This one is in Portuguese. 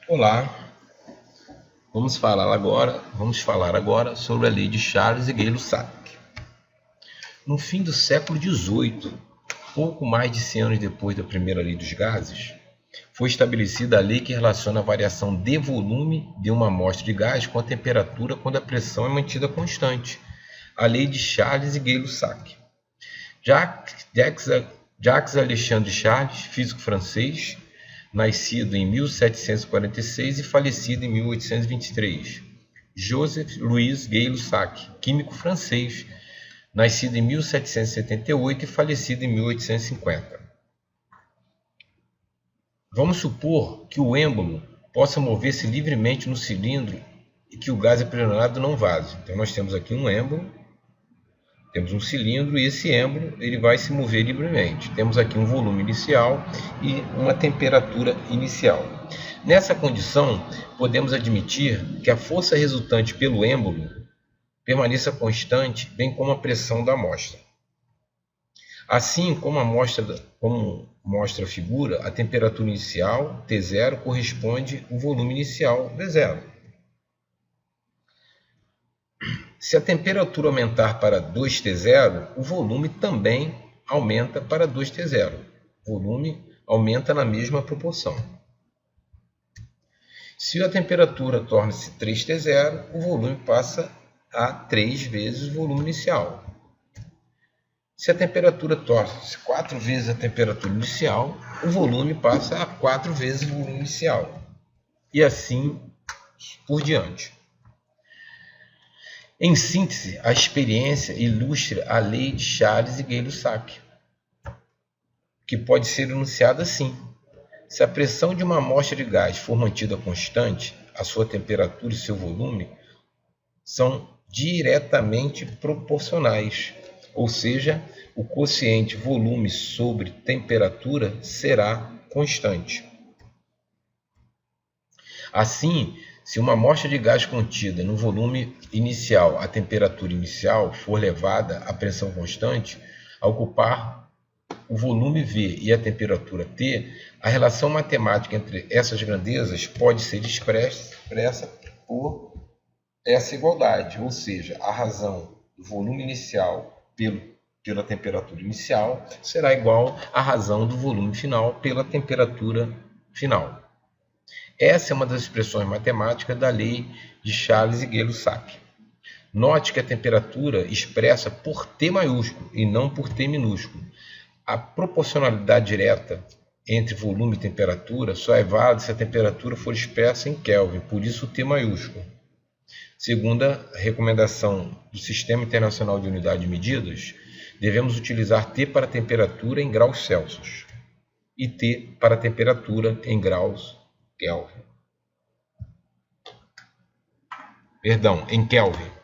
Olá, vamos falar agora sobre a lei de Charles e Gay-Lussac. No fim do século XVIII, pouco mais de 100 anos depois da primeira lei dos gases, foi estabelecida a lei que relaciona a variação de volume de uma amostra de gás com a temperatura quando a pressão é mantida constante, a lei de Charles e Gay-Lussac. Jacques Alexandre Charles, físico francês, nascido em 1746 e falecido em 1823. Joseph Louis Gay-Lussac, químico francês, nascido em 1778 e falecido em 1850. Vamos supor que o êmbolo possa mover-se livremente no cilindro e que o gás aprisionado não vaze. Então nós temos aqui um êmbolo, temos um cilindro e esse êmbolo ele vai se mover livremente. Temos aqui um volume inicial e uma temperatura inicial. Nessa condição, podemos admitir que a força resultante pelo êmbolo permaneça constante, bem como a pressão da amostra. Assim como mostra a figura, a temperatura inicial, T0, corresponde ao volume inicial, V0. Se a temperatura aumentar para 2T0, o volume também aumenta para 2T0. O volume aumenta na mesma proporção. Se a temperatura torna-se 3T0, o volume passa a 3 vezes o volume inicial. Se a temperatura torna-se 4 vezes a temperatura inicial, o volume passa a 4 vezes o volume inicial. E assim por diante. Em síntese, a experiência ilustra a lei de Charles e Gay-Lussac, que pode ser enunciada assim: se a pressão de uma amostra de gás for mantida constante, a sua temperatura e seu volume são diretamente proporcionais, ou seja, o quociente volume sobre temperatura será constante. Assim, se uma amostra de gás contida no volume inicial, a temperatura inicial for levada à pressão constante, ao ocupar o volume V e a temperatura T, a relação matemática entre essas grandezas pode ser expressa por essa igualdade, ou seja, a razão do volume inicial pela temperatura inicial será igual à razão do volume final pela temperatura final. Essa é uma das expressões matemáticas da lei de Charles e Gay-Lussac. Note que a temperatura expressa por T maiúsculo e não por T minúsculo. A proporcionalidade direta entre volume e temperatura só é válida se a temperatura for expressa em Kelvin, por isso o T maiúsculo. Segundo a recomendação do Sistema Internacional de Unidade de Medidas, devemos utilizar T para temperatura em graus Celsius e T para temperatura em graus Kelvin. Em Kelvin.